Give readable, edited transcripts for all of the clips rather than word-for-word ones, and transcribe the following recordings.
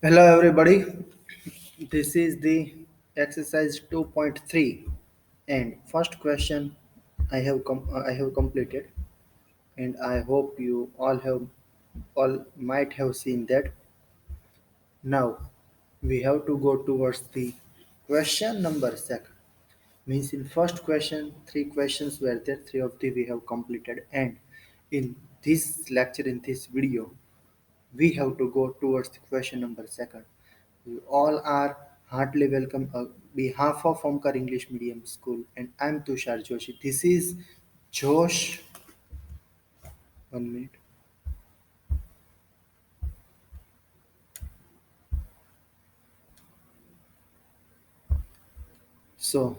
Hello everybody. This is the exercise 2.3 and first question I have completed, and I hope you all might have seen that. Now we have to go towards the question number second. Means in first question three questions were there, three of the we have completed, and in this lecture, in this video, we have to go towards the question number second. You all are heartily welcome on behalf of Omkar English Medium School, and I'm Tushar Joshi. This is Josh. 1 minute. So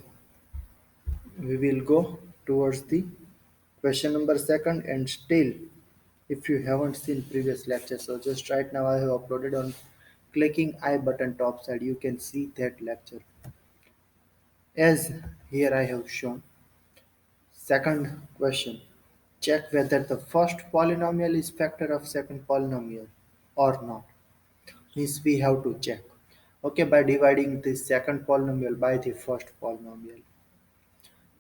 we will go towards the question number second, and still, if you haven't seen previous lecture, so just right now I have uploaded on clicking I button top side. You can see that lecture as here I have shown. Second question. Check whether the first polynomial is factor of second polynomial or not. Means we have to check. Okay, by dividing the second polynomial by the first polynomial.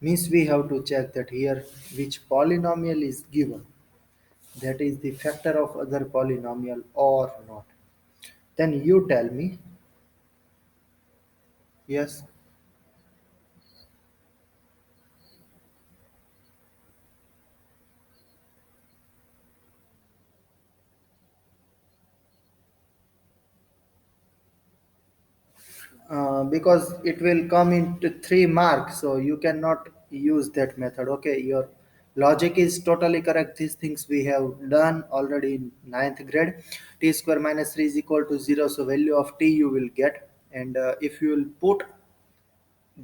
Means we have to check that here which polynomial is given. That is the factor of other polynomial or not. Then you tell me. Yes. Because it will come into 3 marks, so you cannot use that method. Okay, your logic is totally correct. These things we have done already in ninth grade. T square minus 3 is equal to 0, so value of t you will get, and if you will put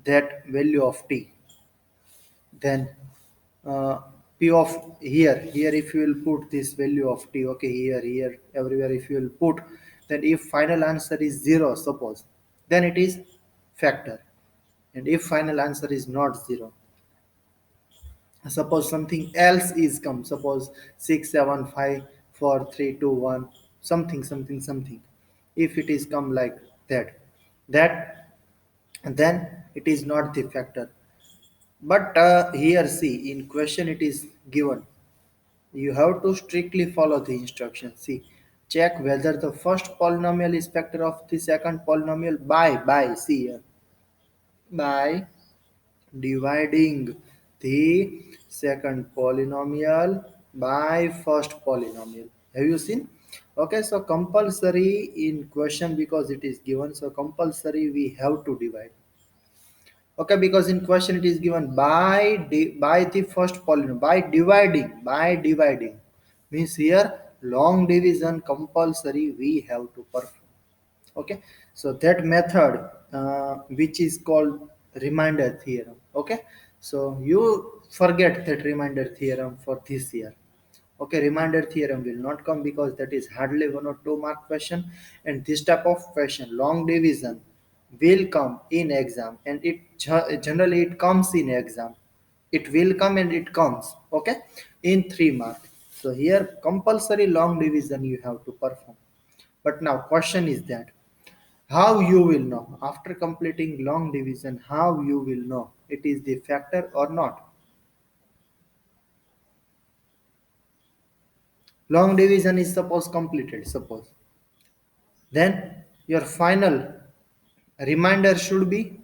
that value of t, then uh, p of here if you will put this value of t, okay, here everywhere if you will put, then if final answer is 0, suppose, then it is factor. And if final answer is not 0, suppose something else is come, suppose 6 7 5 4 3 2 1, something, if it is come like that then it is not the factor. But here see, in question it is given, you have to strictly follow the instructions. See, check whether the first polynomial is factor of the second polynomial by see here, by dividing the second polynomial by first polynomial. Have you seen? Okay, so compulsory in question, because it is given, so compulsory we have to divide. Okay, because in question it is given by the first polynomial, by dividing means here long division compulsory we have to perform. Okay, so that method, which is called reminder theorem. Okay, so you forget that reminder theorem for this year. Okay, reminder theorem will not come because that is hardly 1 or 2 mark question, and this type of question, long division, will come in exam, and it generally it comes in exam. It will come and it comes. Okay, in 3 mark. So here compulsory long division you have to perform. But now question is that how you will know after completing long division, how you will know it is the factor or not. Long division is suppose completed, suppose, then your final reminder should be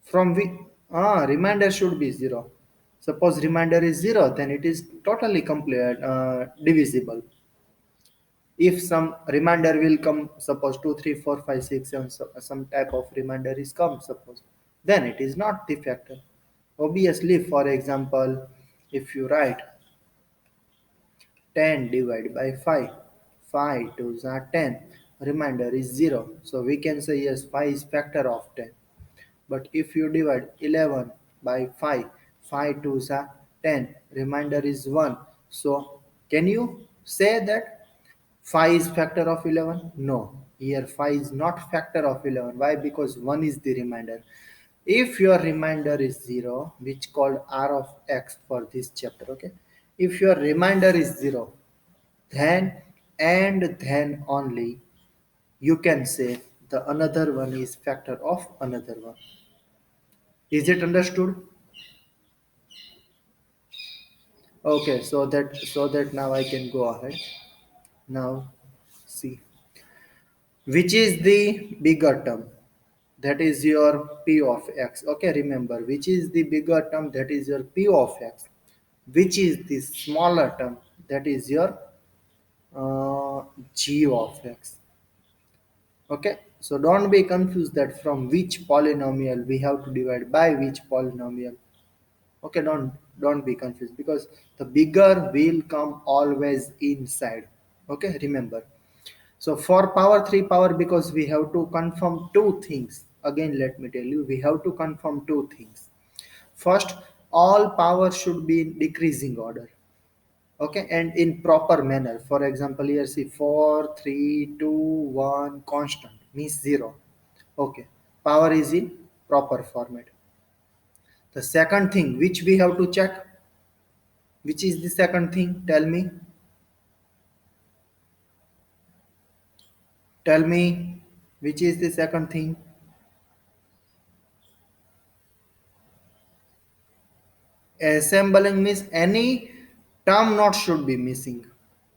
from which, reminder should be 0. Suppose reminder is 0, then it is totally complete, divisible. If some reminder will come, suppose 2 3 4 5 6 7, so some type of reminder is come, suppose, then it is not the factor. Obviously, for example, if you write 10 divided by 5, 5 2s are 10, remainder is 0, so we can say yes, 5 is factor of 10. But if you divide 11 by 5, 5 2s are 10, remainder is 1, so can you say that 5 is factor of 11? No, here 5 is not factor of 11. Why? Because 1 is the remainder. If your remainder is 0, which called r of x for this chapter, okay, if your remainder is 0, then and then only you can say the another one is factor of another one. Is it understood? Okay, so that now I can go ahead. Now see, which is the bigger term? That is your p of x. Okay, remember, which is the bigger term? That is your p of x. Which is the smaller term? That is your g of x. Okay, so don't be confused that from which polynomial we have to divide by which polynomial. Okay, don't be confused, because the bigger will come always inside. Okay, remember. So for power 3 power, because we have to confirm two things. Again, let me tell you, we have to confirm two things. First, all power should be in decreasing order. Okay, and in proper manner. For example, here see 4, 3, 2, 1 constant means 0. Okay, power is in proper format. The second thing which we have to check, which is the second thing? Tell me, which is the second thing? Assembling means any term not should be missing.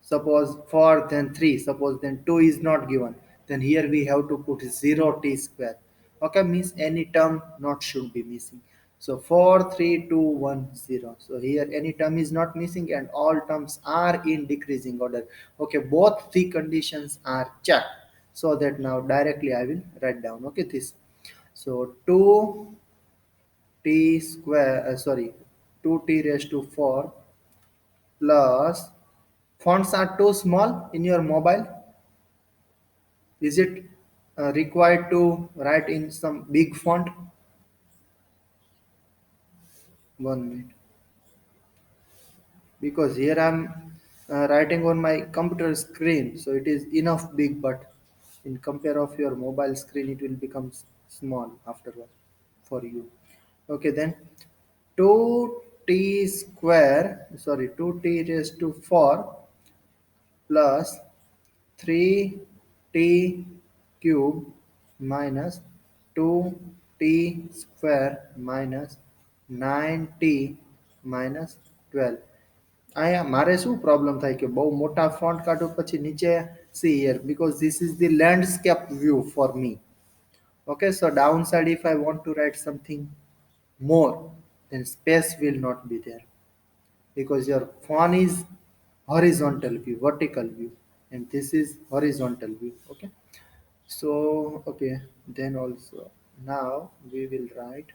Suppose 4 then 3, suppose then 2 is not given, then here we have to put 0 t square. Okay, means any term not should be missing. So 4, 3, 2, 1, 0. So here any term is not missing and all terms are in decreasing order. Okay, both the conditions are checked. So that now directly I will write down. Okay, this. So 2 t square, sorry, 2t raised to 4 plus, fonts are too small in your mobile. Is it required to write in some big font? 1 minute, because here I'm writing on my computer screen, so it is enough big, but in compare of your mobile screen it will become small afterward for you. Okay, then 2t square, sorry, 2t raised to 4 plus 3t cube minus 2t square minus 9t minus 12. અહીંયા મારે શું problem થાય કે બહુ મોટા font કાઢું પછી નીચે see here, because this is the landscape view for me. Okay, so downside, if I want to write something more, then space will not be there, because your phone is horizontal view, vertical view, and this is horizontal view. Okay, so okay, then also now we will write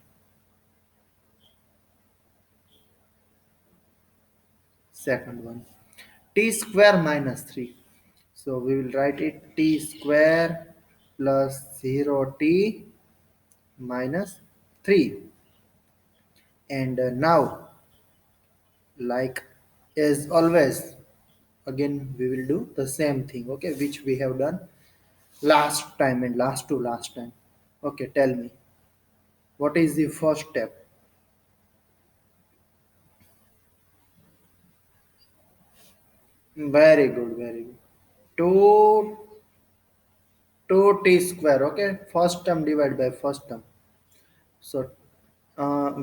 second one, t square minus 3. So we will write it t square plus 0t minus 3. And now, like as always, again we will do the same thing, okay, which we have done last time and last time. Okay, tell me, what is the first step? Very good, very good. 2 2t square. Okay, first term divided by first term. So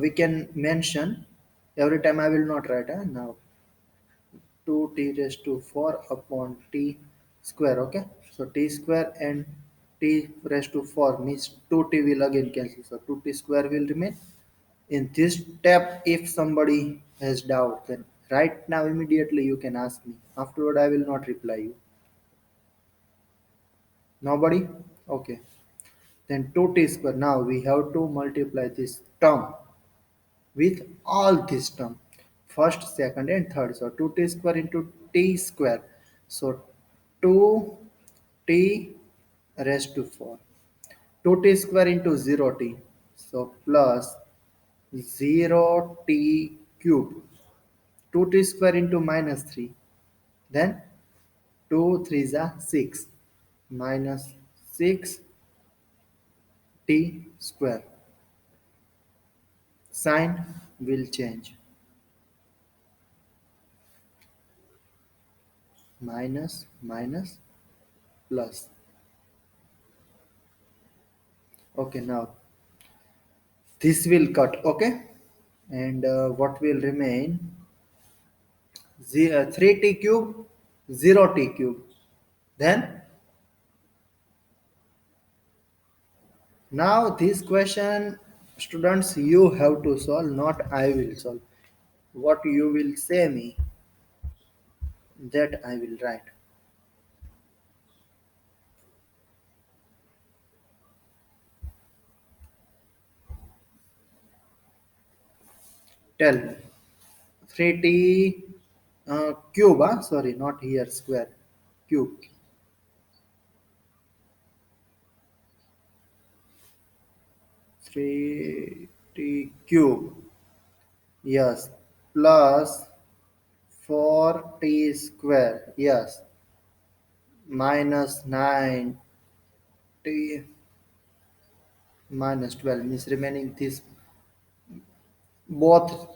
we can mention, every time I will not write now, 2t raised to 4 upon t square. Okay, so t square and t raised to 4 means 2t will again cancel, so 2t square will remain. In this step, if somebody has doubt, then right now immediately you can ask me. Afterward I will not reply you. Nobody? Okay, then 2t square, now we have to multiply this term with all this term, first, second and third. So 2t square into t square, so 2t raised to 4, 2t square into 0t, so plus 0t cube, 2t square into minus 3, then 2 3s are 6 minus 6t square. Sign will change, minus minus plus. Okay, now this will cut. Okay, and what will remain? 3t cube, 0t cube. Then now this question, students, you have to solve, not I will solve. What you will say me, that I will write. Tell me. 3t cube, sorry, not here, square. Cube. 3t cube. Yes. Plus 4t square. Yes. Minus 9t minus 12 means remaining this both.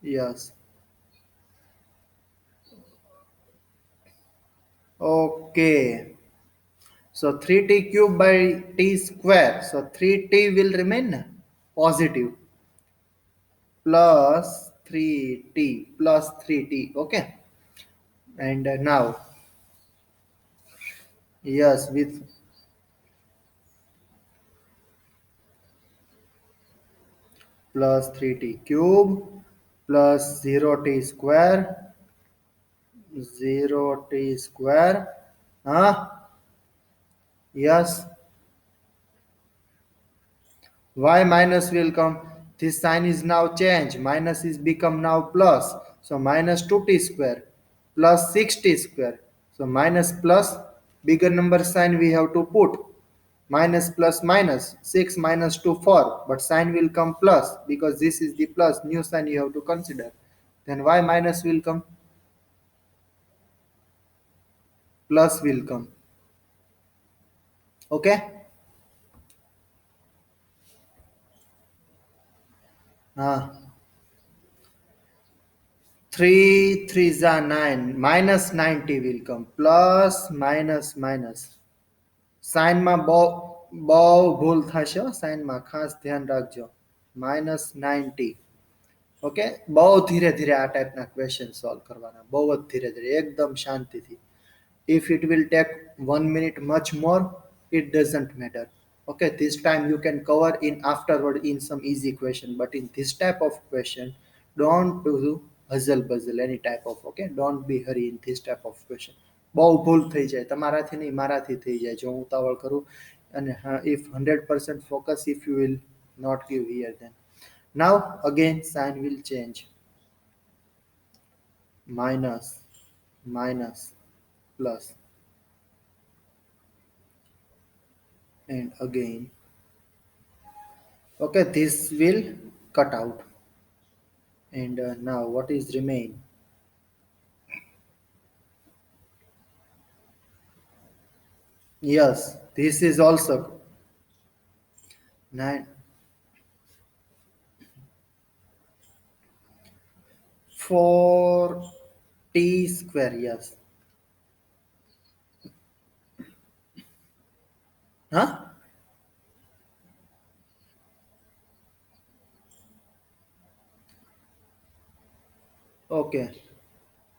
Yes. Okay. So 3t cube by t square. So 3t will remain positive plus 3t plus 3t. Okay. And now, yes, with plus 3t cube plus 0t square 0t square. Yes, y minus will come. This sign is now changed. Minus is become now plus. So minus 2t square plus 6t square. So minus plus bigger number sign we have to put. Minus plus minus 6 minus 2 4. But sign will come plus because this is the plus new sign you have to consider. Then y minus will come, plus will come. Okay. 3 3s are 9 minus 90 will come plus minus minus સાઇનમાં બહુ ભૂલ થશે હો, સાઇનમાં ખાસ ધ્યાન રાખજો. -90. Okay, બહુ ધીરે ધીરે આ ટાઈપના ક્વેશ્ચન સોલ્વ કરવાના, બહુ જ ધીરે ધીરે, એકદમ શાંતિથી. If it will take 1 minute much more, it doesn't matter. Okay, this time you can cover in afterward in some easy question, but in this type of question, don't do hustle puzzle any type of. Okay, don't be hurry in this type of question. બહુ ભૂલ થઈ જાય, તમારાથી નહીં મારાથી થઈ જાય જો હું ઉતાવળ કરું. અને if 100% focus if you will not give here, then now again sign will change. Minus minus plus, and again. Okay, this will cut out. And now what is remain? Yes, this is also 9 4 t square. Yes. Huh? Okay.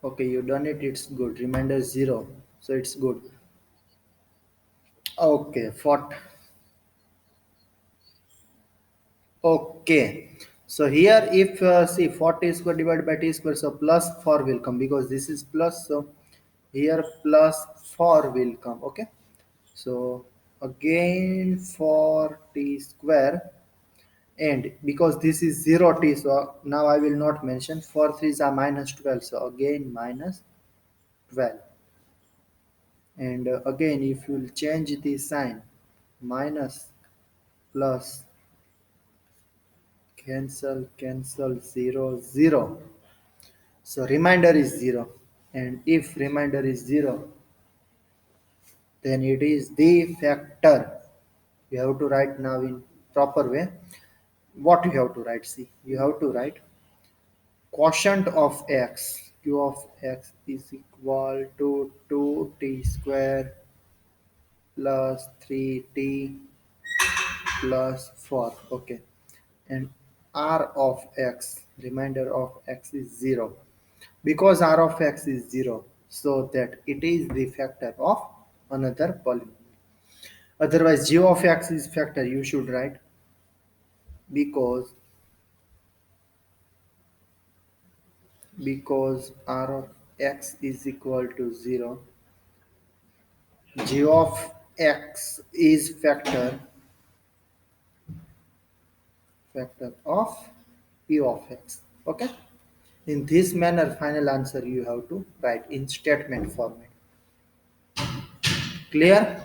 Okay, you done it. It's good. Remainder 0. So it's good. Okay. Okay. So here if see 40 square divided by t square, so plus 4 will come because this is plus. So here plus 4 will come. Okay. So again 4t square, and because this is 0t, so now I will not mention. 4 threes are minus 12, so again minus 12. And again if you will change the sign, minus plus, cancel 0 0, so remainder is 0. And if remainder is 0, then it is the factor. You have to write now in proper way. What you have to write? See, you have to write quotient of x. Q of x is equal to 2t square plus 3t plus 4. Okay. And r of x, remainder of x is 0. Because r of x is 0, so that it is the factor of another polynomial. Otherwise, g of x is factor, you should write because r of x is equal to 0, g of x is factor of p of x. Okay. In this manner, final answer you have to write in statement format. Clear?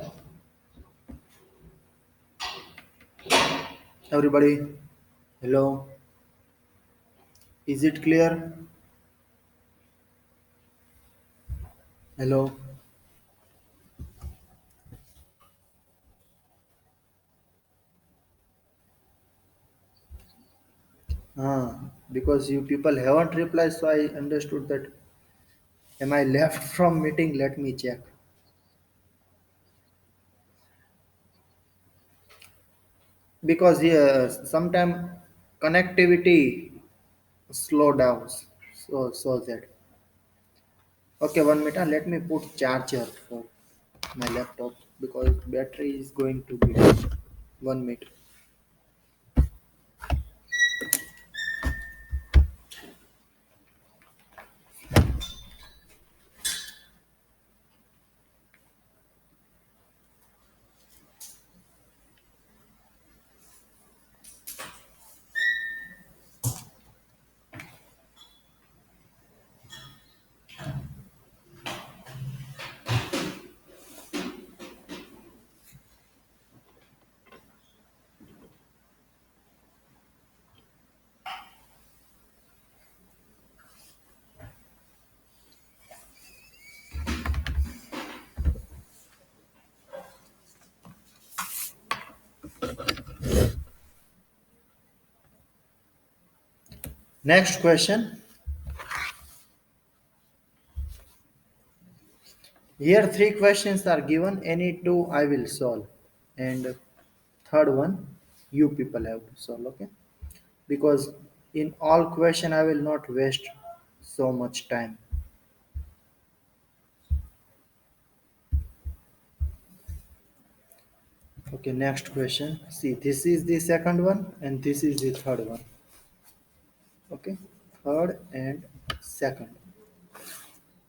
Everybody? Hello? Is it clear? Hello? Because you people haven't replied, so I understood that. Am I left from meeting? Let me check. Because yeah, sometime connectivity slow down. So that. Okay, 1 minute. Let me put charger for my laptop because battery is going to be down. 1 minute. Next question. Here three questions are given. Any two I will solve, and third one you people have to solve. Okay, because in all question I will not waste so much time. Okay, next question. See, this is the second one, and this is the third one. Okay, third and second.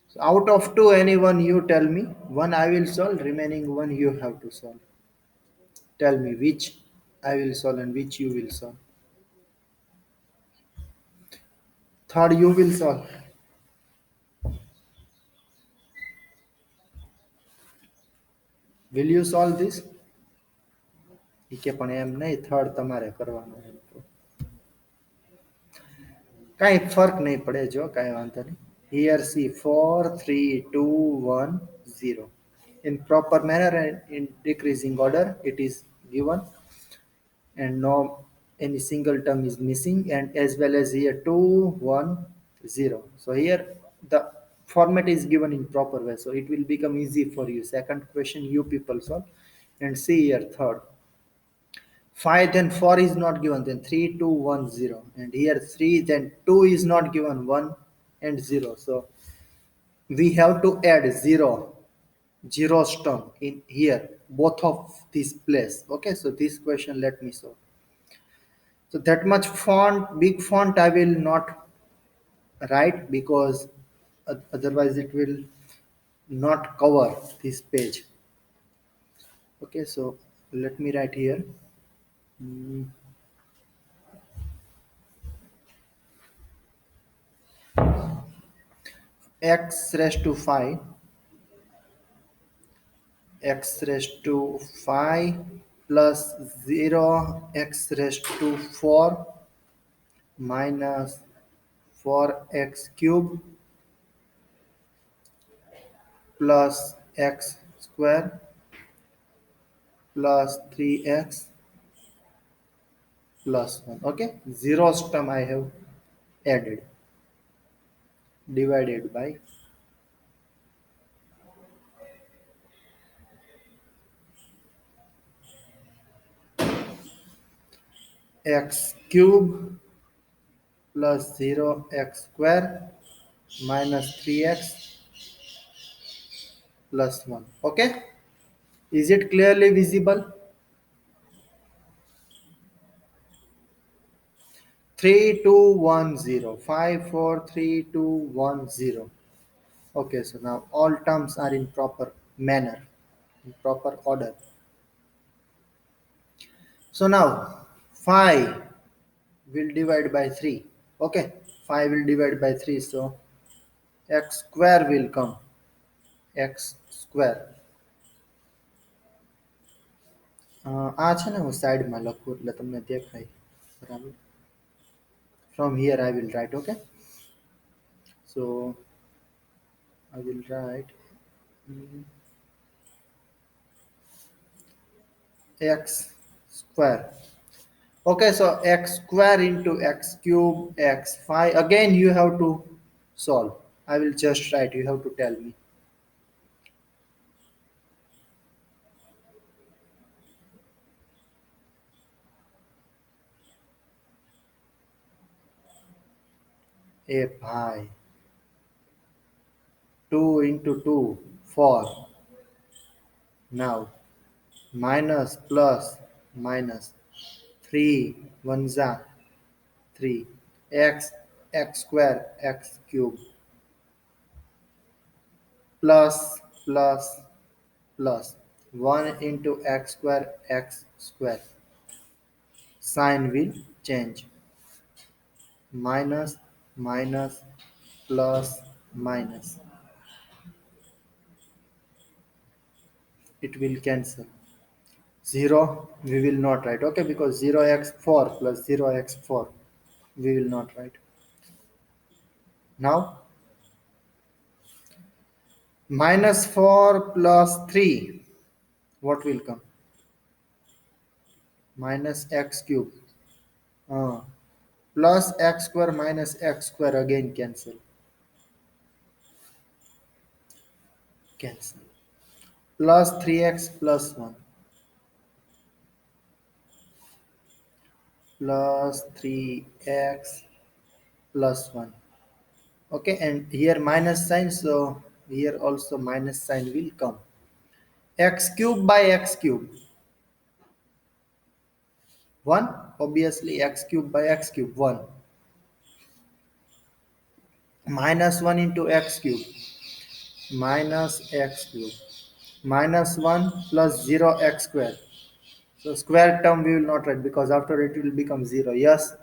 So out of two, anyone you tell me. One I will solve. Remaining one you have to solve. Tell me which I will solve and which you will solve. Third you will solve. Will you solve this? કે પણ એમ નહીં third તમારે કરવાનું એમ તો કાંઈ ફર્ક નહીં પડે જો કાંઈ વાંધો નહીં. Here see 4 3 2 1 0 in proper manner and in decreasing order it is given, and no any single term is missing, and as well as here 2 1 0. So here the format is given in proper way, so it will become easy for you. Second question you people solve, and see here third 5, then 4 is not given, then 3 2 1 0, and here 3, then 2 is not given, 1 and 0. So we have to add 0 term in here, both of this place. Okay, so this question let me solve. So that much font, big font I will not write because otherwise it will not cover this page. Okay, so let me write here. Mm, x raised to 5, x raised to 5 plus 0 x raised to 4 minus 4x cube plus x square plus 3x plus 1. Okay, zeros term I have added, divided by x cube plus 0x square minus 3x plus 1. Okay, is it clearly visible? 3210 543 2 1 0. Okay, so now all terms are in proper manner, in proper order. So now 5 will divide by 3. Okay, 5 will divide by 3, so x square will come. X square. આ છે ને હું સાઈડમાં લખું એટલે તમને દેખાય બરાબર. From here I will write. Okay, so I will write mm, x square. Okay, so x square into x cube x 5. Again, you have to solve. I will just write. You have to tell me. A pi. 2 into 2, 4. Now, minus plus minus 3, 1 za 3. X square x cube plus plus plus 1 into x square. Sign will change. Minus minus plus minus, it will cancel. 0 we will not write. Okay, because 0x4 plus 0x4 we will not write. Now minus 4 plus 3, what will come? Minus x cube. Plus x square minus x square, again cancel. Cancel. Plus 3x plus 1 plus 3x plus 1. Okay, and here minus sign, so here also minus sign will come. X cube by x cube, 1. Obviously x cube by x cube, 1. Minus 1 into x cube, minus x cube, minus 1 plus 0 x square. So square term we will not write because after it will become 0. Yes.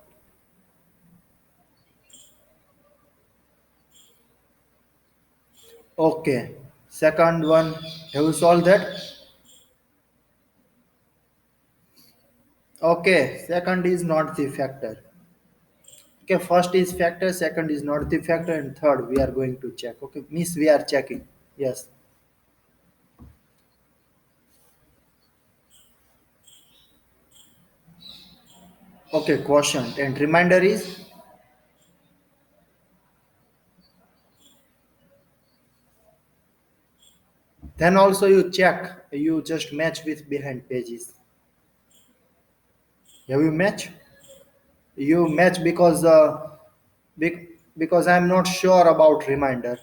Okay, second one, have you solved that? Okay, second is not the factor. Okay, first is factor, second is not the factor, and third we are going to check. Okay, means we are checking. Yes. Okay, quotient and reminder is, then also you check, you just match with behind pages. Have you match? You match because because I'm not sure about reminder.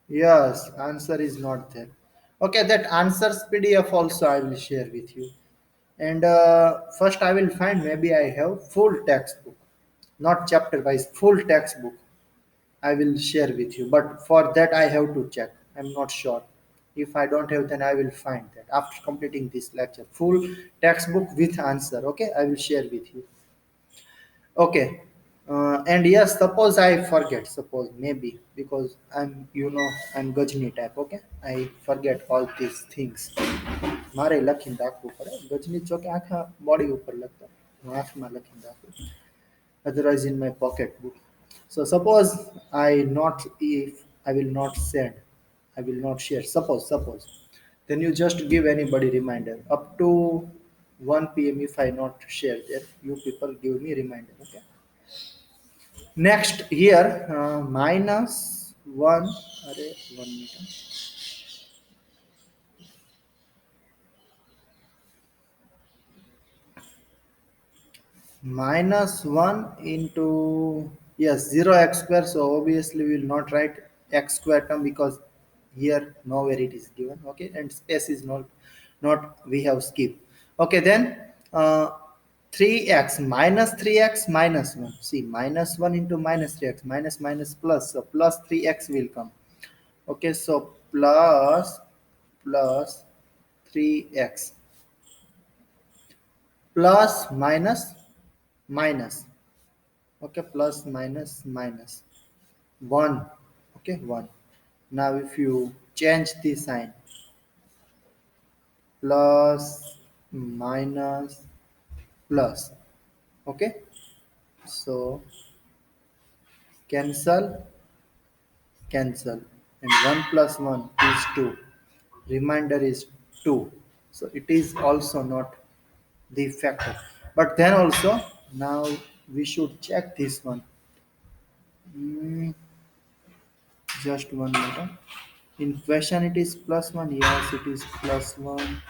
Yes, answer is not there. Okay, that answers PDF also I will share with you. And first I will find, maybe I have full textbook, not chapter wise, full textbook. I will share with you. But for that I have to check. I'm not sure. If I don't have, then I will find that after completing this lecture. Full textbook with answer. Okay, I will share with you. Okay. And yes, suppose I forget, suppose maybe because I'm, I'm Gajni type. Okay, I forget all these things. મારે લખીને રાખવું પડે ગજની ચોકે આખા body ઉપર લખતા હું હાથમાં લખીને રાખું otherwise in my pocket book. So suppose I not, if I will not send, I will not share. Suppose. Then you just give anybody reminder up to 1 p.m. If I not share there, you people give me reminder. Okay. Next here minus 1 अरे 1 minute minus 1 into yes 0 x square, so obviously we will not write x square term because here nowhere it is given, okay, and space is not we have skipped. Okay, then 3x minus 3x minus 1, see minus 1 into minus 3x minus minus plus, so plus 3x will come. Okay, so plus 3x plus minus minus, okay, plus minus minus 1, okay, 1. Now if you change the sign, plus minus plus, okay, so cancel cancel, and 1 plus 1 is 2, remainder is 2, so it is also not the factor. But then also now we should check this one. Hmm, just one minute. In question it is plus 1, yes it is plus 1.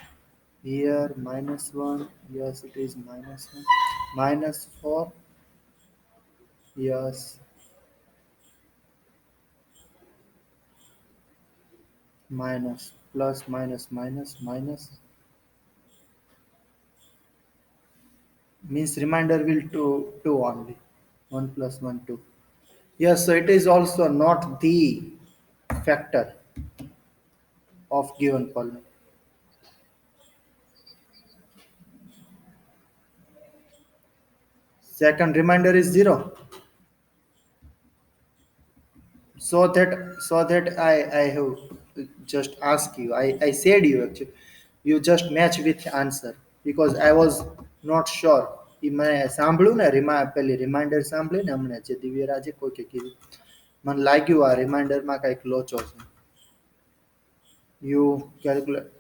Here minus 1, yes it is minus 1. Minus 4, yes, minus plus minus minus minus means remainder will 2 only. 1 plus 1 2. Yes, so it is also not the factor of given polynomial. Second remainder is 0. So that I have just asked you, I said you actually, you just match with answer because I was not sure. મેં સાંભળ્યું ને પેલી reminder સાંભળી ને હમણાં જે દિવ્યરાજે કોઈ કે કીધું મને લાગ્યું આ રિમાઇન્ડરમાં કંઈક લોચો છે. You calculate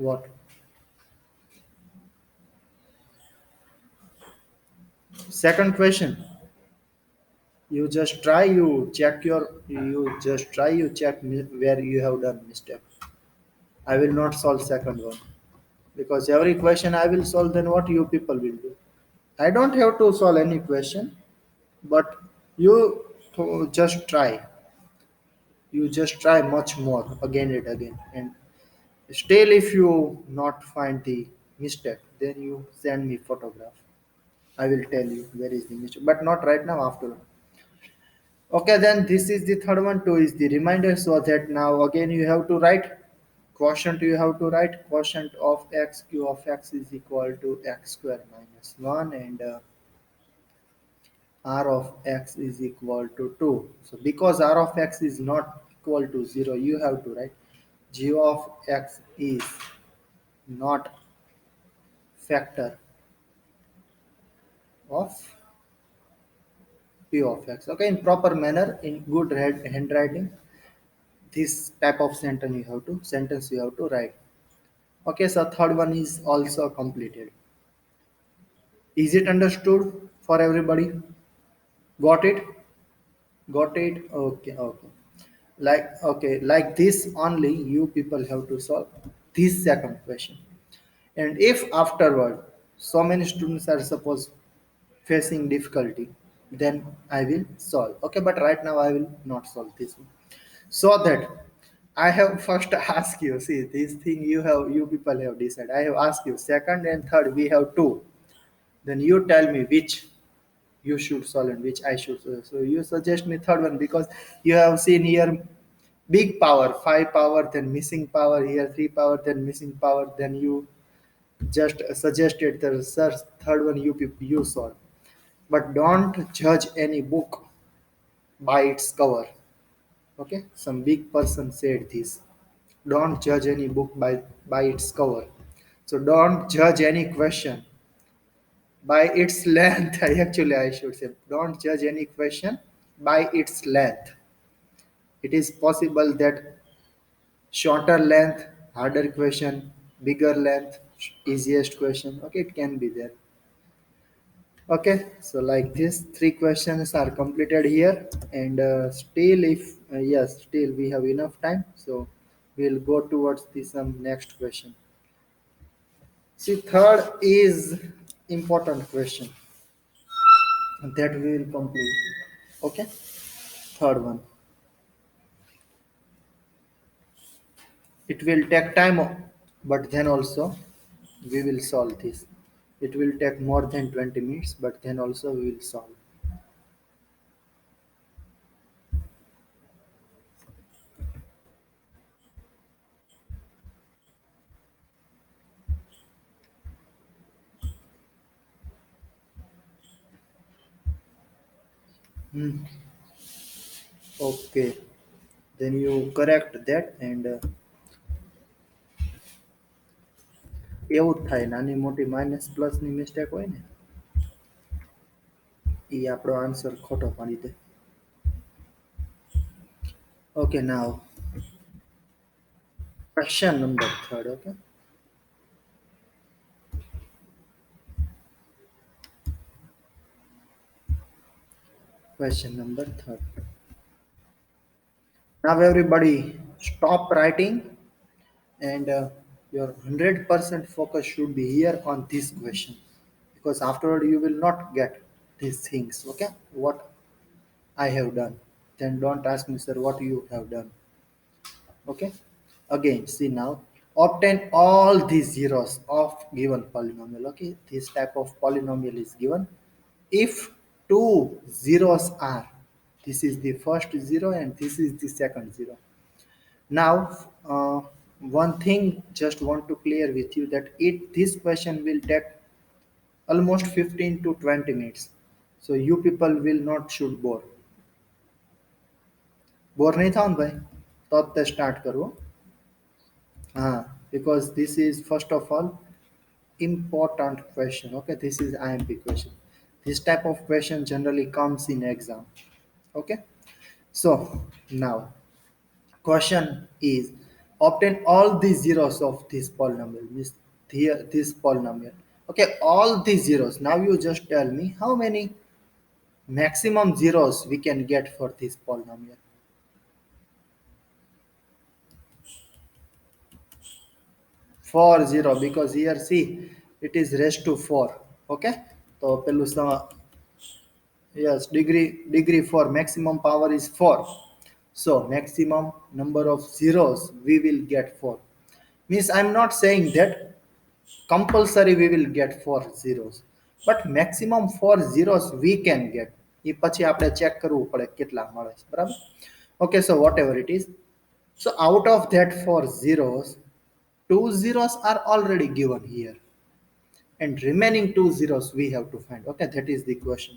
what? Second question, you just try, you just try, you check where you have done mistake. I will not solve second one because every question I will solve, then what you people will do? I don't have to solve any question, but you just try. You just try much more again and again, and still if you not find the mistake, then you send me photograph. I will tell you where is the mistake, but not right now. After okay, then this is the third one. Two is the reminder, so that now again you have to write quotient. You have to write quotient of x, q of x is equal to x square minus 1, and r of x is equal to 2. So because r of x is not equal to 0, you have to write g of x is not factor of p of x. Okay, in proper manner, in good handwriting, this type of sentence you have to write. Okay, so third one is also completed. Is it understood for everybody? Got it? Got it? Okay, okay. Like this only you people have to solve this second question. And if afterward so many students are suppose facing difficulty, then I will solve. Okay, but right now I will not solve this one. So that I have first asked you, see this thing you people have decided. I have asked you second and third, we have two. Then you tell me which you should solve and which I should solve. So you suggest me third one because you have seen here big power, 5 power, then missing power, here 3 power, then missing power, then you just suggested the third one you solve. But don't judge any book by its cover. Okay, some big person said this. Don't judge any book by its cover. So don't judge any question by its length. Actually, I should say, don't judge any question by its length. It is possible that shorter length, harder question, bigger length, easiest question. Okay, it can be there. Okay, so like this, three questions are completed here, and still, if yes, still we have enough time, so we'll go towards the some next question. See, third is important question that we will complete. Okay, third one. It will take time, but then also we will solve this. It will take more than 20 minutes, but then also we will solve. Hmm. Okay, then you correct that, and એવું જ થાય નાની મોટી minus પ્લસની mistake હોય ને એ આપણો answer ખોટો પાડી દે. Okay, now question number third. Okay, question number third. Now everybody stop writing, and your 100% focus should be here on this question, because afterward you will not get these things. Okay, what I have done, then don't ask me, sir, what you have done. Okay, again, see now, obtain all these zeros of given polynomial. Okay, this type of polynomial is given if two zeros are, this is the first zero and this is the second zero. Now, one thing just want to clear with you that it this question will take almost 15 to 20 minutes, so you people will not should bore. બોર નહીં થાવ ને ભાઈ તો જ તે start કરવું. Because this is first of all important question. Okay, this is IMP question. This type of question generally comes in exam. Okay, so now question is obtain all the zeros of this polynomial. Means here this polynomial. Okay, all the zeros. Now you just tell me how many maximum zeros we can get for this polynomial. 4 0, because here see it is raised to 4. Okay, so પેલું yes, degree 4 maximum power is 4, so maximum number of zeros we will get 4. Means I'm not saying that compulsory we will get 4 zeros, but maximum 4 zeros we can get. એ પછી આપણે check કરવું પડે કેટલા મળે છે, બરાબર. Okay, so whatever it is, so out of that 4 zeros, 2 zeros are already given here, and remaining two zeros we have to find. Okay, that is the question.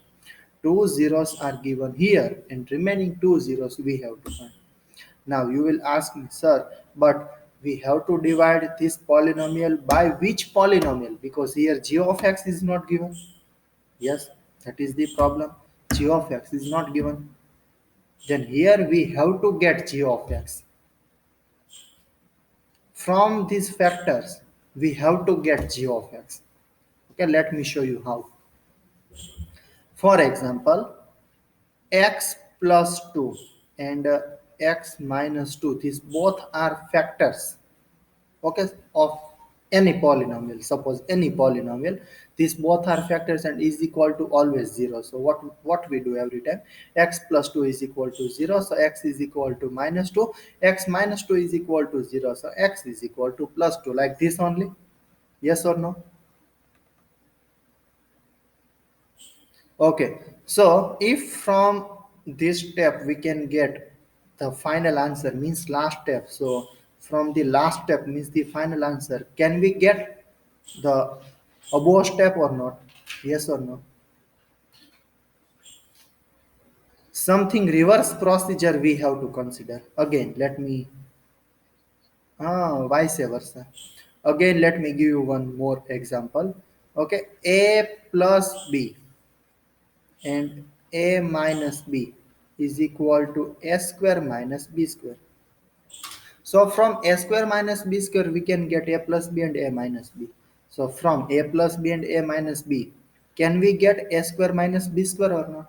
Two zeros are given here, and remaining two zeros we have to find. Now you will ask me, sir, but we have to divide this polynomial by which polynomial, because here g of x is not given. Yes, that is the problem. G of x is not given. Then here we have to get g of x. From these factors, we have to get g of x. Okay, let me show you how. For example, x plus 2 and x minus 2, these both are factors, okay, of any polynomial. Suppose any polynomial, these both are factors and is equal to always 0. So what we do every time, x plus 2 is equal to 0, so x is equal to minus 2, x minus 2 is equal to 0, so x is equal to plus 2, like this only. Yes or no? Okay, so if from this step we can get the final answer, means last step. So from the last step means the final answer. Can we get the above step or not? Yes or no? Something reverse procedure we have to consider. Again, let me vice versa. Again, let me give you one more example. Okay, a plus b and a minus b is equal to a square minus b square. So from a square minus b square we can get a plus b and a minus b. So from a plus b and a minus b, Can we get a square minus b square or not?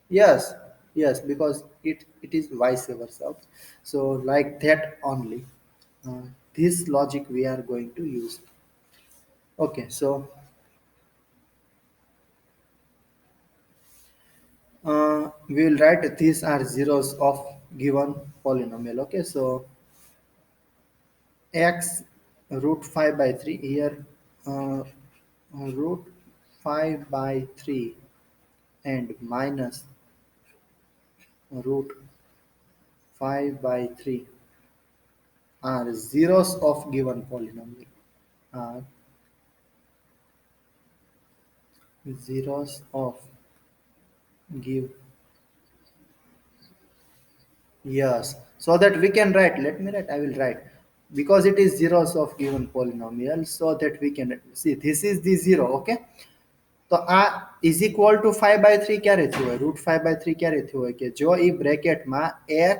Yes, yes, because it is vice versa. So like that only. Uh, this logic we are going to use. Okay, so we will write these are zeros of given polynomial. Okay, so x root 5 by 3 here, root 5 by 3 and minus root 5 by 3 are zeros of given polynomial. Are zeros of give. Yes, so that we can write, let me write, I will write, because it is zeros of given polynomial, so that we can see this is the zero. Okay, તો આ is equal to 5/3 ક્યારે થયું હોય, √5/3 ક્યારે થયું હોય કે જો એ બ્રેકેટમાં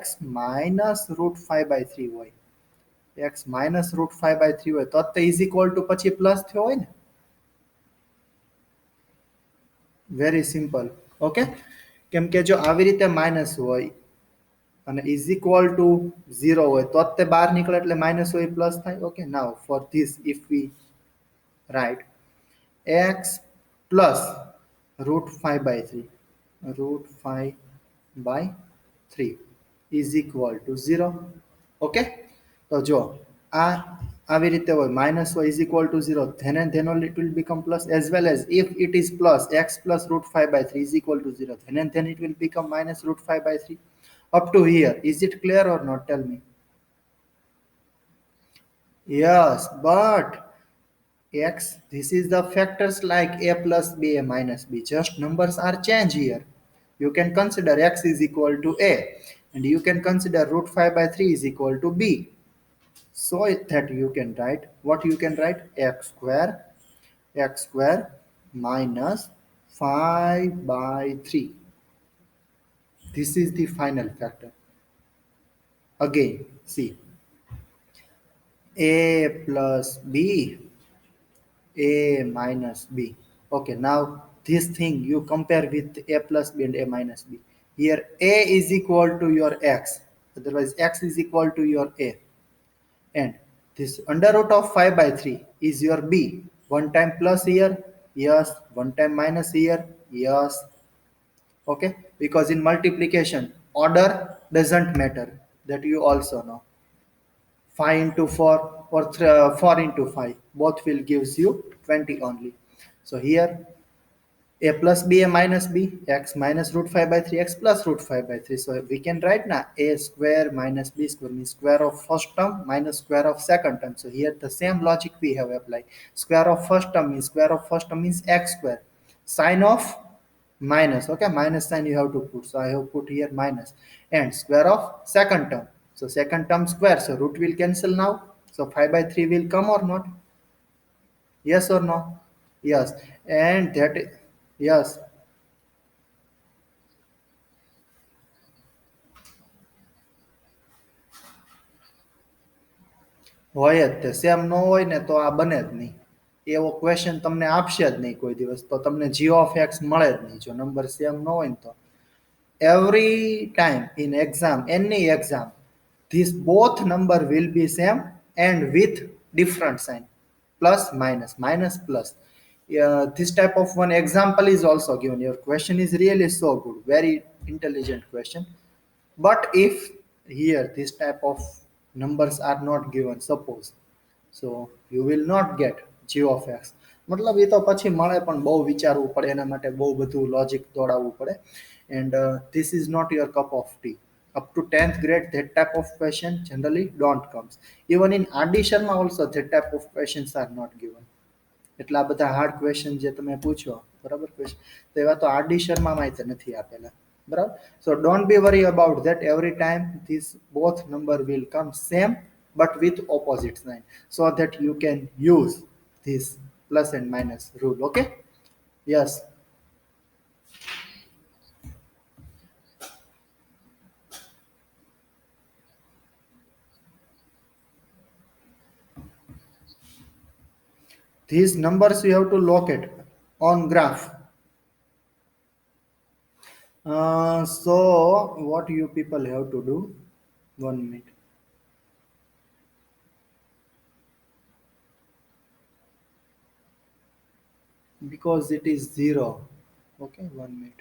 x માઇનસ √5/3 હોય, x માઇનસ √5/3 હોય તો જ ઇઝ ઇક્વલ ટુ પછી પ્લસ થયો હોય ને. Very simple. ઓકે, કેમ કે જો આવી રીતે માઇનસ હોય અને ઇઝ ઇક્વલ ટુ 0 હોય તો જ તે બહાર નીકળે એટલે માઇનસ હોય પ્લસ થાય. Okay, now for this if we write x plus root 5 by 3, root 5 by 3 is equal to 0. Okay, તો જો આ આવી રીતે હોય minus y is equal to 0, then only it will become plus, as well as if it is plus x plus root 5 by 3 is equal to 0, then it will become minus root 5 by 3. Up to here, is it clear or not? Tell me. Yes, but x, this is the factors like a plus b, a minus b, just numbers are changed here. You can consider x is equal to a, and you can consider root 5 by 3 is equal to b. So that you can write, what you can write, x square minus 5 by 3. This is the final factor. Again, see, a plus b, a minus b. Okay, now this thing you compare with a plus b and a minus b. Here a is equal to your x, otherwise x is equal to your a. And this under root of 5 by 3 is your b. One time plus here, yes. One time minus here, yes. Okay, because in multiplication, order doesn't matter. That you also know. 5 into 4 or 4 into 5 both will gives you 20 only. So here a plus b, a minus b, x minus root 5 by 3, x plus root 5 by 3. So we can write now a square minus b square means square of first term minus square of second term. So here the same logic we have applied. Square of first term means square of first term means x square. Sign of minus, okay, minus sign you have to put, so I have put here minus, and square of second term, so second term square, so root will cancel now, so 5 by 3 will come or not? Yes or no? Yes. And that, yes, હોય જ તે same ન હોય ને તો આ બને જ નહીં. એવો ક્વેશ્ચન તમને આપશે જ નહીં કોઈ દિવસ, તો તમને g ઓફ x મળે જ નહીં જો નંબર સેમ ન હોય ને તો. Every time in exam, any exam, these both number will be same and with different sign, plus minus, minus plus. This type of one example is also given. Your question is really so good, very intelligent question. But if here this type of numbers are not given, suppose, so you will not get g of x. મતલબ એ તો પછી મળે પણ બહુ વિચારવું પડે, એના માટે બહુ બધું લોજિક દોડાવવું પડે. And this is not your cup of tea. Up to 10th grade, that type of question generally don't comes. Even in addition also that type of questions are not given. એટલા બધા hard question જે તમે પૂછો, બરાબર question, તો એવા તો આડિશનમાં માહિતી નથી આપેલા, બરાબર. So don't be worry about that. Every time this both number will come same but with opposite sign, so that you can use this plus and minus rule. Okay, yes. These numbers you have to locate. on graph. So what you people have to do? 1 minute. Because it is 0. Okay, 1 minute.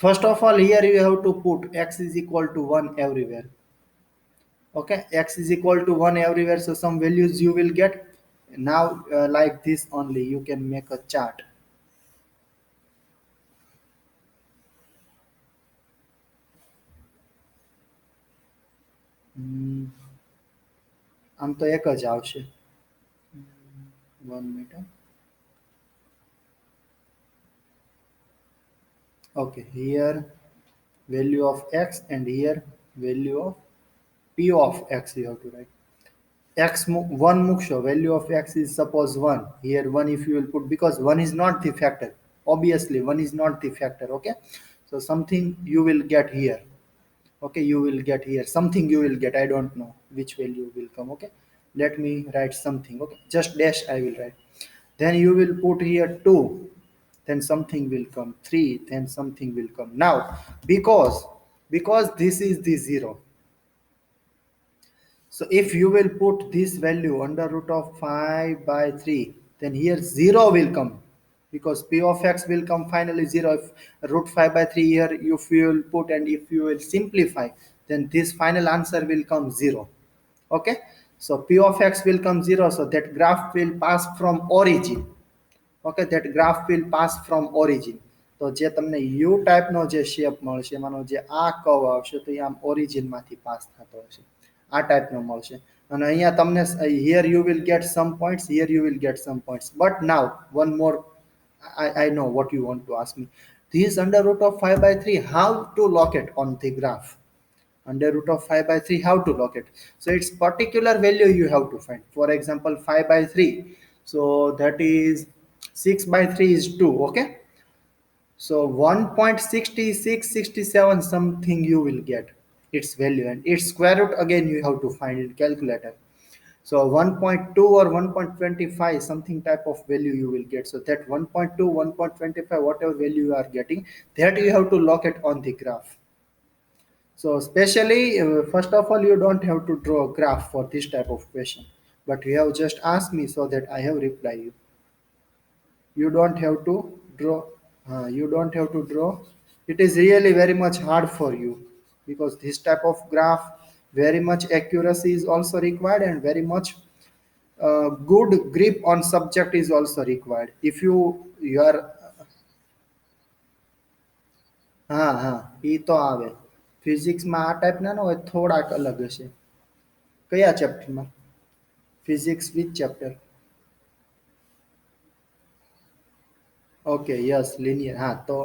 First of all, here you have to put x is equal to 1 everywhere. Okay, x is equal to 1 everywhere, so some values you will get. Now like this only you can make a chart. Hmm, આમ તો એક જ આવશે. 1 minute. Okay, here value of x and here value of p of x you have to write. One muksho value of x is suppose 1. Here 1 if you will put, because 1 is not the factor. Obviously 1 is not the factor. Okay, so something you will get here. Okay, you will get here something, you will get, I don't know which value will come. Okay, let me write something. Okay, just dash I will write. Then you will put here 2, then something will come 3, then something will come. Now because this is the 0, so if you will put this value under root of 5 by 3, then here 0 will come, because p of x will come finally 0. If root 5 by 3 here, if you will put and if you will simplify, then this final answer will come 0. Okay, so p of x will come 0, so that graph will pass from origin. Okay that graph will pass from origin. તો જે તમને you ટાઈપનો જે shape મળશે એમાંનો જે આ curve આવશે તો એ આમ ઓરિજિનમાંથી પાસ થતો હશે, આ ટાઈપનો મળશે. અને અહીંયા તમને here you will get sum points, here you will get sum points. But now one more, I know what you want to ask me. This under root of 5 by 3, how to locate on the graph? Under root of 5 by 3, how to locate? So it's particular value you have to find. For example, 5 by 3, so that is 6 by 3 is 2. Okay, so 1.6667 something you will get its value, and its square root again you have to find in calculator. So 1.2 or 1.25 something type of value you will get. So that 1.2, 1.25, whatever value you are getting, that you have to locate on the graph. So especially, first of all, you don't have to draw a graph for this type of question, but you have just asked me, so that I have replied you. You don't have to draw. You don't have to draw. It is really very much hard for you, because this type of graph, very much accuracy is also required, and very much good grip on subject is also required. If you are, હા હા એ તો આવે. ફિઝિક્સમાં આ ટાઈપના ન હોય, થોડાક અલગ હશે. કયા ચેપ્ટરમાં? Physics which chapter? Okay yes linear. હા તો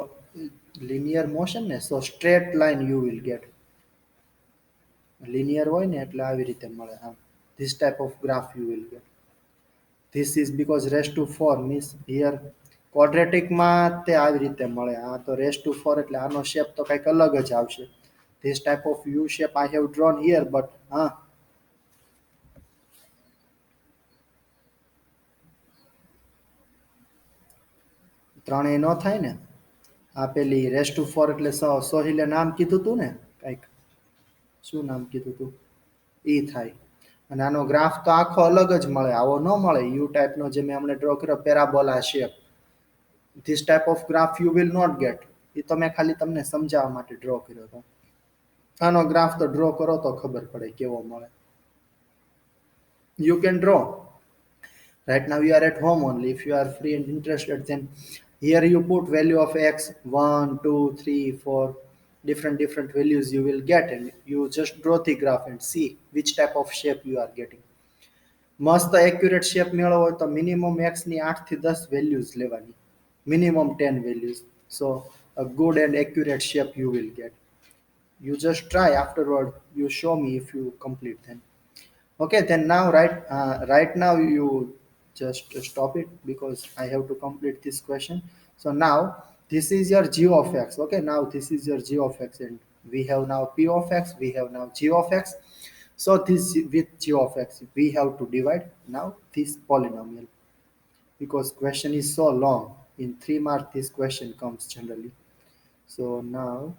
linear motion ને, so straight line you will get. Linear હોય ને એટલે આવી રીતે મળે. હા, this type of graph you will get. This is because raised to 4 means here quadraticમાં તે આવી રીતે મળે. આ તો raised to 4 એટલે આનો shape તો કંઈક અલગ જ આવશે. This type of U shape I have drawn here, but હા, ત્રણેય ન થાય ને. આ પેલી રેસ ટુ 4 એટલે સોહિલે નામ કીધું તું ને કંઈક, શું નામ કીધું તું, એ થાય. અને આનો ગ્રાફ તો આખો અલગ જ મળે, આવો ન મળે. યુ ટાઈપનો જે મેં હમણાં ડ્રો કર્યો, parabola shape, this type of graph you will not get. એ તો મેં ખાલી તમને સમજાવવા માટે ડ્રો કર્યો હતો. આનો ગ્રાફ તો ડ્રો કરો તો ખબર પડે કેવો મળે. You can draw. Right now you are at home only. If you are free and interested, then here you put value of x, 1, 2, 3, 4, different values you will get, and you just draw the graph and see which type of shape you are getting. મસ્ત accurate shape મેળવો હોય તો minimum x ની 8 થી 10 values લેવાની, minimum 10 values. So a good and accurate shape you will get. You just try, afterward you show me if you complete them. Okay, then now right now you just stop it, because I have to complete this question. So now this is your g of x. Okay, now this is your g of x, and we have now p of x, we have now g of x. So this with g of x we have to divide now this polynomial, because question is so long. In 3 mark this question comes generally. So now,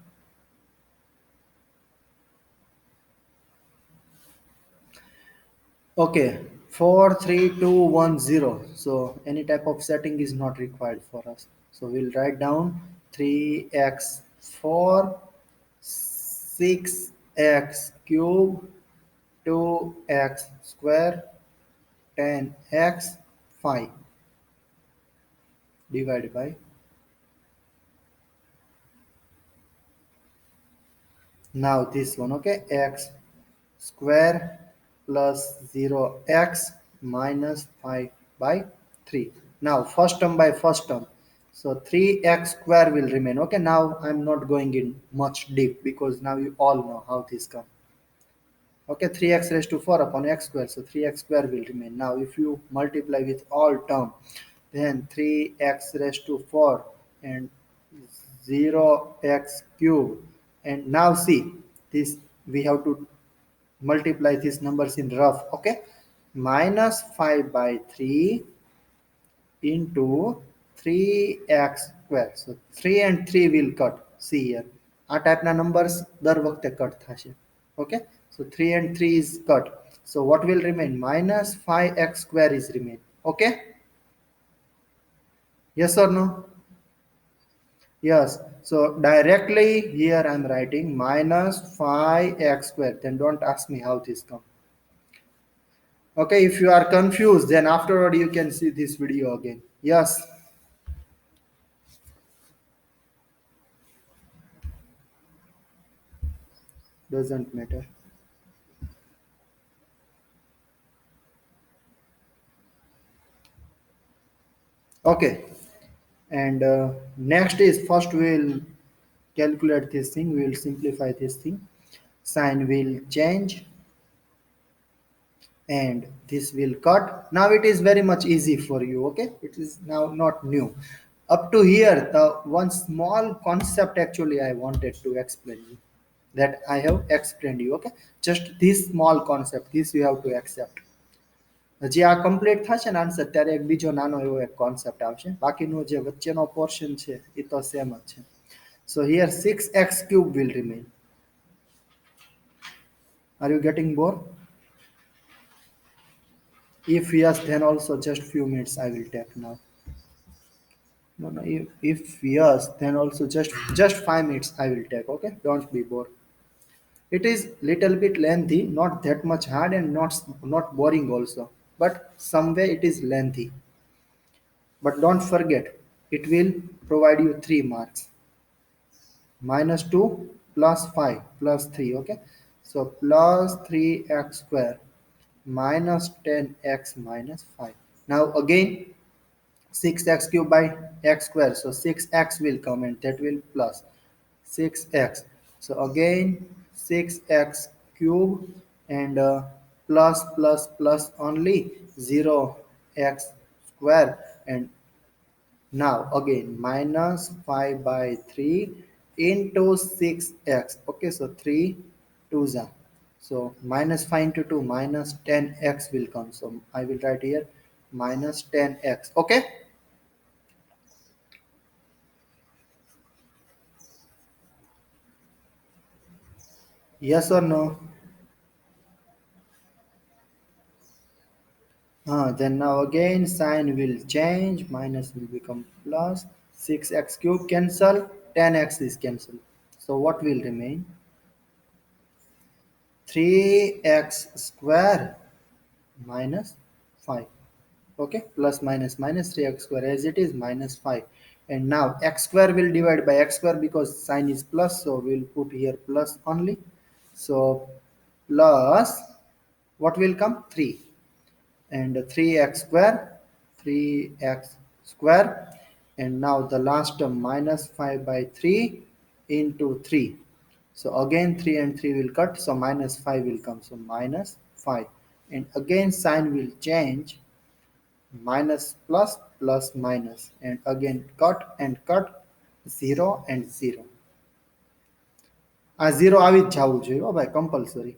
okay, 43210. So any type of setting is not required for us. So we'll write down 3x 4, 6x cube, 2x square, 10x 5 divided by, now this one, okay, x square plus 0x minus 5 by 3. Now first term by first term. So 3x square will remain. Okay, now I'm not going in much deep because now you all know how this comes. Okay, 3x raised to 4 upon x square. So 3x square will remain. Now if you multiply with all term, then 3x raised to 4 and 0x cube. And now see, this we have to multiply these numbers in rough. Okay, minus 5 by 3 into 3x square. So 3 and 3 will cut. See here, આ ટાઈપના numbers દર વખતે cut થશે. Okay, so 3 and 3 is cut. So what will remain? Minus 5x square is remain. Okay, yes or no? Yes. So directly here I'm writing minus 5x square. Then don't ask me how this comes. Okay, if you are confused, then afterward you can see this video again. Yes, doesn't matter. Okay, and next is first we'll calculate this thing, we will simplify this thing. Sign will change and this will cut. Now it is very much easy for you. Okay, it is now not new. Up to here, the one small concept actually I wanted to explain you, that I have explained you. Okay, just this small concept, this you have to accept. જે આ complete થશે ને answer ત્યારે એક બીજો નાનો એવો એક કોન્સેપ્ટ આવશે, બાકીનો જે વચ્ચેનો પોર્શન છે એ તો સેમ જ છે. સો here 6x cube will remain. Are you getting bored? If yes, then also just few minutes I will take now. No, no. If yes, then also just 5 minutes I will take. Okay, don't be bored. It is little bit lengthy, not that much hard and not boring also, but some way it is lengthy. But don't forget, it will provide you 3 marks. Minus 2 plus 5 plus 3. Okay, so plus 3x square minus 10x minus 5. Now again 6x cube by x square, so 6x will come and that will plus 6x. So again 6x cube and plus only 0x square, and now again minus 5 by 3 into 6x. Okay, so 3 2s are. So minus 5 into 2 minus 10x will come. So I will write here minus 10x. Okay. Yes or no? Then now again sign will change. Minus will become plus. 6x cube cancel. 10x is cancelled. So what will remain? 3x square minus 5. Okay, plus minus minus 3x square as it is minus 5. And now x square will divide by x square because sign is plus, so we'll put here plus only. So plus, what will come? 3 and 3x square, 3x square, and now the last term minus 5 by 3 into 3. So again 3 and 3 will cut, so minus 5 will come, so minus 5. And again sign will change, minus plus plus minus, and again cut and cut, 0 and 0. આ 0 આવી જ જવું જોઈએ હો ભાઈ, compulsory.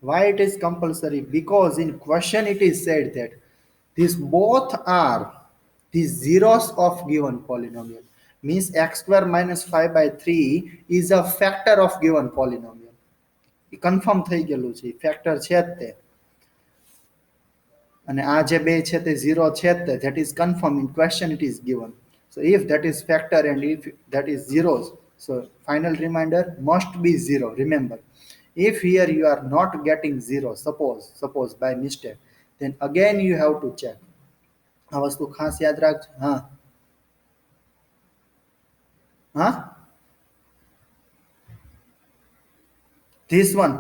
Why it is compulsory? Because in question it is said that these both are the zeros of given polynomial. Means x square minus 5 by 3 is a factor of given polynomial. A confirm થઈ ગયેલું છે factor છે જ તે અને આ જે બે છે તે 0 છે જ તે that is confirmed in question it is given. So if that is factor and if that is zeros, so final remainder must be 0. Remember, if here you are not getting 0, suppose by mistake, then again you have to check. આ વસ્તુ ખાસ યાદ રાખજો. હા હા this one.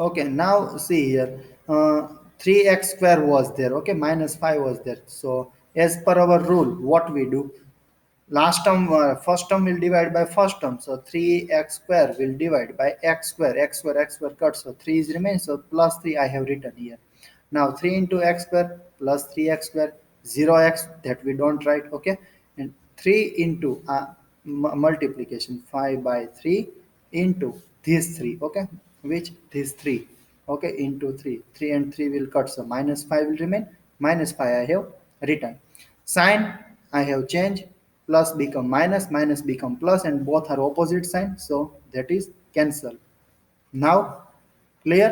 Okay, now see here, 3x square was there, okay, minus 5 was there. So as per our rule, what we do, last term, first term will divide by first term. So 3x square will divide by x square, x square cut. So 3 is remains, so plus 3 I have written here. Now 3 into x square plus 3x square, 0x that we don't write, okay, and 3 into multiplication 5 by 3 into these 3, okay, which these 3, okay, into 3, 3 and 3 will cut, so minus 5 will remain, minus 5 I have written. Sign I have changed, plus become minus, minus become plus, and both are opposite sign, so that is cancel. Now clear?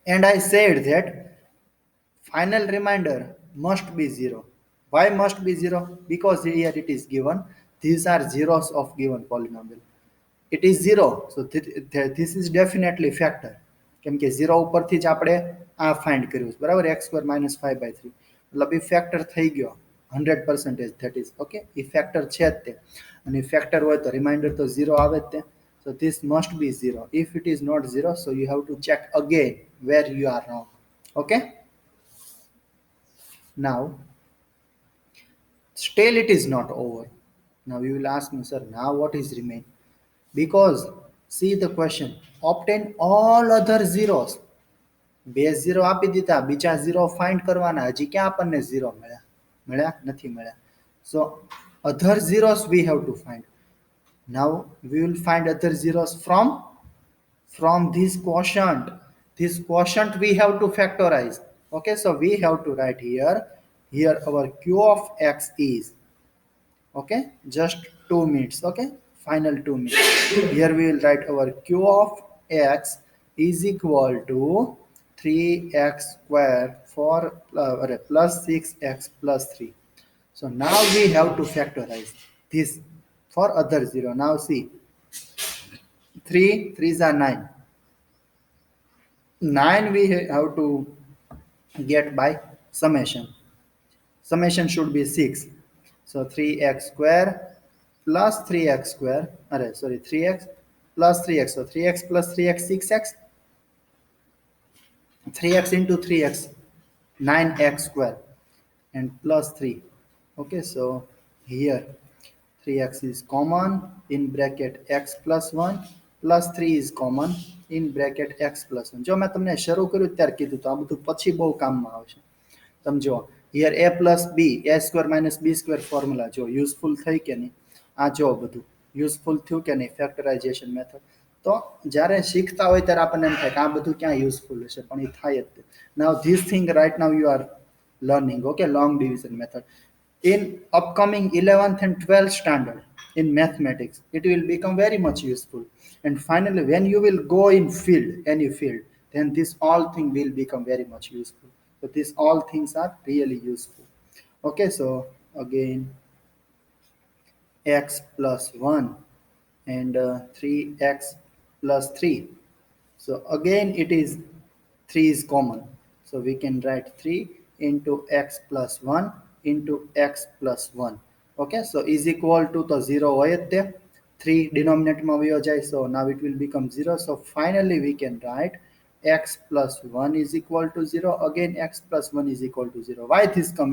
And I said that final remainder must be 0. Why must be 0? Because here it is given these are zeros of given polynomial. It is 0, so this is definitely factor. કેમ કે 0 ઉપરથી જ આપણે આ find કર્યું છે બરાબર x square minus 5 by 3 मतलब એ ફેક્ટર થઈ ગયો 100% that is okay. A factor છે જ તે અને ફેક્ટર હોય તો રિમાઇન્ડર તો 0 આવે જ તે. So this must be 0. If it is not 0, so you have to check again where you are wrong. Okay. Now still it is not over. Now you will ask me, sir, now what is remain? Because see the question, obtain all other zeros. Base zero આપી દીધા, બીજા zero find કરવાના. હજી ક્યાં આપણને zero મળ્યા? મળ્યા નથી મળ્યા. સો other zeros we have to find. Now we will find other zeros from this quotient. This quotient we have to factorize. Okay, so we have to write here our q of x is, okay, just 2 minutes, okay, final 2 minutes. Here we will write our q of x is equal to 3x square for plus 6x plus 3. So now we have to factorize this for other zero. Now see, 3 3s are 9. 9 we have to get by summation. Summation should be 6. So 3x square plus 3x square, 3x plus 3x. So 3x plus 3x, 6x. 3x into 3x, 9x square, and plus 3. Okay, so here 3x is common, in bracket x plus 1, plus 3 is common, in bracket x plus 1. જો મેં તમને શરૂ કર્યું ત્યારે કીધું તો આ બધું પછી બહુ કામમાં આવશે. સમજો here a plus b, a square minus b square formula જો યુઝફુલ થઈ કે નહીં? આ જો બધું યુઝફુલ થયું કે નહીં ફેક્ટરાઇઝેશન મેથડ? તો જ્યારે શીખતા હોય ત્યારે આપણને એમ થાય કે આ બધું ક્યાં યુઝફુલ હશે, પણ એ થાય જ. Now this thing right now you are learning, okay, long division method. In upcoming 11th and 12th standard in mathematics, it will become very much useful. And finally, when you will go in field, any field, then this all thing will become very much useful. So these all things are really useful. Okay, so again, x plus 1 and 3x plus 3. So again it is 3 is common, so we can write 3 into x plus 1 into x plus 1. Okay, so is equal to the 0 હોય જ તે 3 denominator માં વયો જાય, so now it will become 0. So finally we can write x plus 1 is equal to 0. Again x plus 1 is equal to 0. Why this come?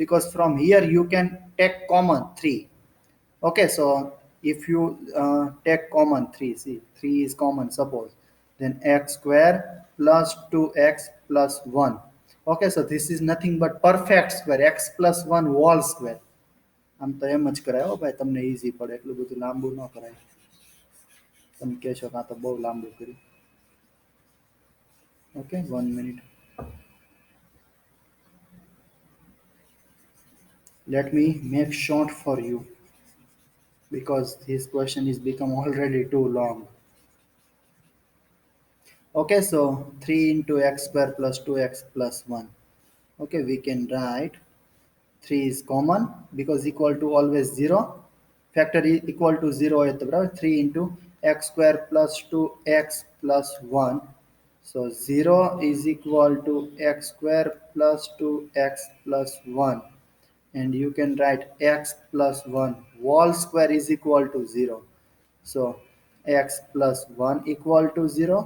Because from here you can take common 3. Okay, so if you take common 3, see 3 is common, suppose, then x square plus 2x plus 1. Okay, so this is nothing but perfect square, x plus 1 whole square. આમ તો એમ જ કરાય હો ભાઈ, તમને easy પડે, એટલું બધું લાંબુ ન કરાય. તમે કહેશો કાં તો બહુ લાંબુ કર્યું. Okay, 1 minute. Let me make short for you because this question is become already too long. Okay, so 3 into x square plus 2x plus 1. Okay, we can write 3 is common because equal to always 0. Factor is equal to 0 at the bottom. 3 into x square plus 2x plus 1. So 0 is equal to x square plus 2x plus 1. And you can write x plus 1 whole square is equal to 0. So x plus 1 equal to 0,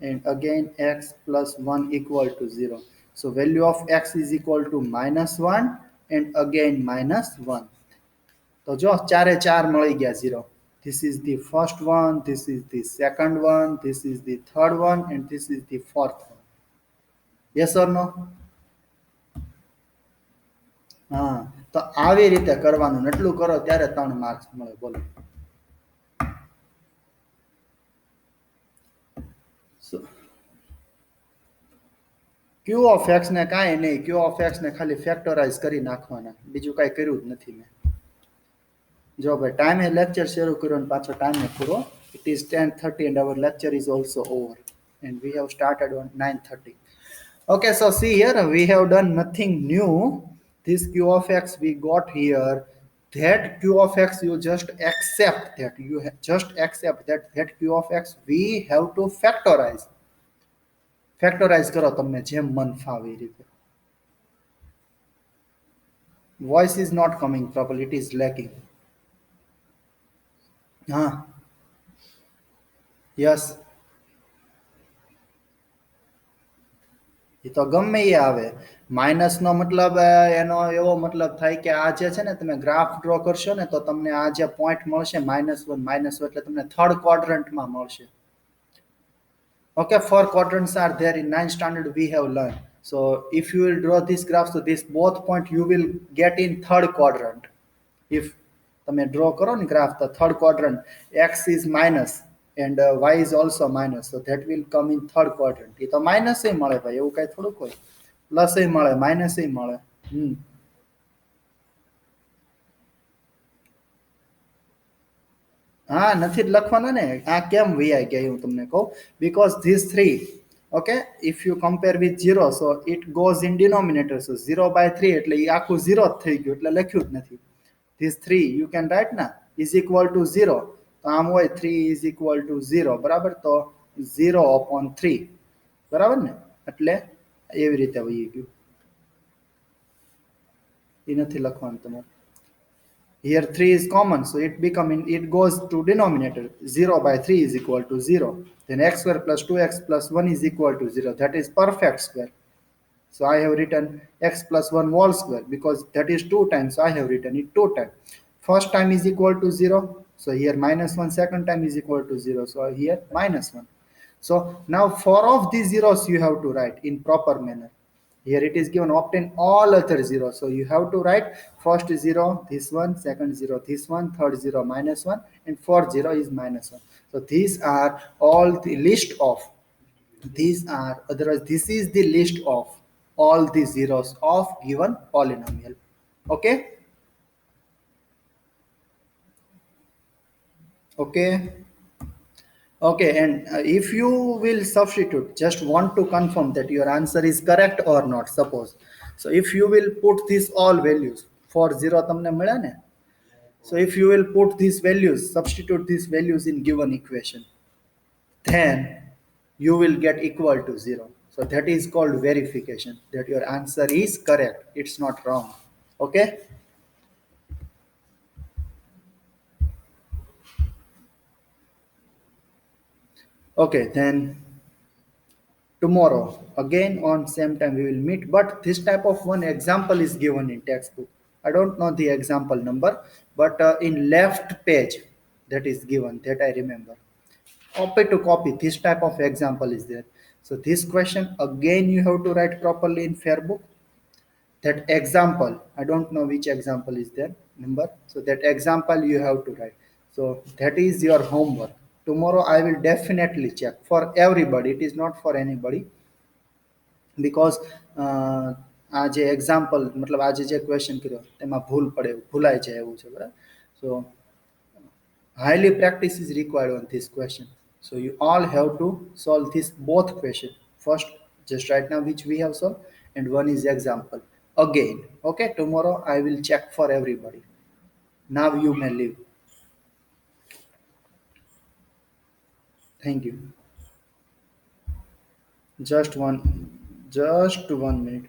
and again x plus 1 equal to 0. So value of x is equal to -1 and again -1. તો જો ચારે ચાર મળી ગયા 0. This is the first one, this is the second one, this is the third one, and this is the fourth one. Yes or no? હા, તો આવી રીતે કરવાનું, એટલું કરો ત્યારે 3 માર્ક્સ મળે. બોલો. So, ક્યુ ઓફ એક્સ ને કાંઈ નહીં, ક્યુ ઓફ એક્સ ને ખાલી ફેક્ટરાઇઝ કરી નાખવાના, બીજું કાંઈ કર્યું જ નથી મેં. જો ભાઈ ટાઈમે લેક્ચર શરૂ કર્યો અને પાછો ટાઈમે પૂરો. It is 10:30 and our lecture is also over and we have started on 9:30. Okay, so see here we have done nothing new. This q of x we got here. That q of x you just accept that, just accept that q of x we have to factorize. Factorize કરો તમને જેમ મન ફાવે એ રીતે. Voice is not coming properly, it is lacking. હા, yes. એ તો ગમે એ આવે. માઇનસનો મતલબ એનો એવો મતલબ થાય કે આ જે છે ને તમે ગ્રાફ ડ્રો કરશો ને તો તમને આ જે પોઈન્ટ મળશે -1 એટલે તમને થર્ડ ક્વાડ્રન્ટમાં મળશે. Okay, 4 quadrants are there in 9th standard we have learned. So if you will draw this graph, so this both point you will get in third quadrant. If તમે draw કરો ને graph, the third quadrant x is minus and y is also minus, so that will come in third quadrant. એ તો minus એ મળે ભાઈ, એવું કઈ થોડુંક હોય. પ્લસ એ મળે, માઇનસ એ મળે. હા, નથી જ લખવાના ને. આ કેમ વીઆઈ ગયા હું તમને કહું. Because these three, okay, if you compare with 0, so it goes in denominator. So 0/3 એટલે એ આખું 0 જ થઈ ગયું, એટલે લખ્યું જ નથી. These three you can write ના is equal to 0. તો આમ હોય 3 is equal to 0, બરાબર. તો 0/3, બરાબર ને. એટલે એવી રીતે વહી ગયું. એ નથી લખવાનું તમારે. Here 3 is common, so it goes to denominator. 0/3 is equal to 0. Then x square plus 2x plus 1 is equal to 0. That is perfect square. So I have written x plus 1 whole square because that is 2 times. So I have written it 2 times. First time is equal to 0. So here -1. Second time is equal to 0. So here -1. So now 4 of these zeros you have to write in proper manner. Here it is given obtain all other zeros. So you have to write first 0, this one, second 0, this one, third 0, -1, and fourth 0 is -1. So these are all the list of, these are, otherwise this is the list of all the zeros of given polynomial. Okay. Okay. Okay, and if you will substitute, just want to confirm that your answer is correct or not, suppose. So if you will put these all values for 0 તમને મળ્યા ને, so if you will put these values, substitute these values in given equation, then you will get equal to 0. So that is called verification that your answer is correct, it's not wrong. Okay. Okay, then tomorrow again on same time we will meet, but this type of one example is given in textbook. I don't know the example number, but in left page that is given, that I remember. Copy to copy this type of example is there. So this question again you have to write properly in fair book. That example, I don't know which example is there number, so that example you have to write. So that is your homework. Tomorrow I will definitely check for everybody. It is not for anybody because આ જે example મતલબ આજે જે question કર્યો તેમાં ભૂલ પડે ભૂલાઈ જાય એવું છે બરાબર. સો highly practice is required on this question. So you all have to solve this both question. First, just right now which we have solved, and one is example. Again, okay. Tomorrow I will check for everybody. Now you may leave. Thank you. Just one minute.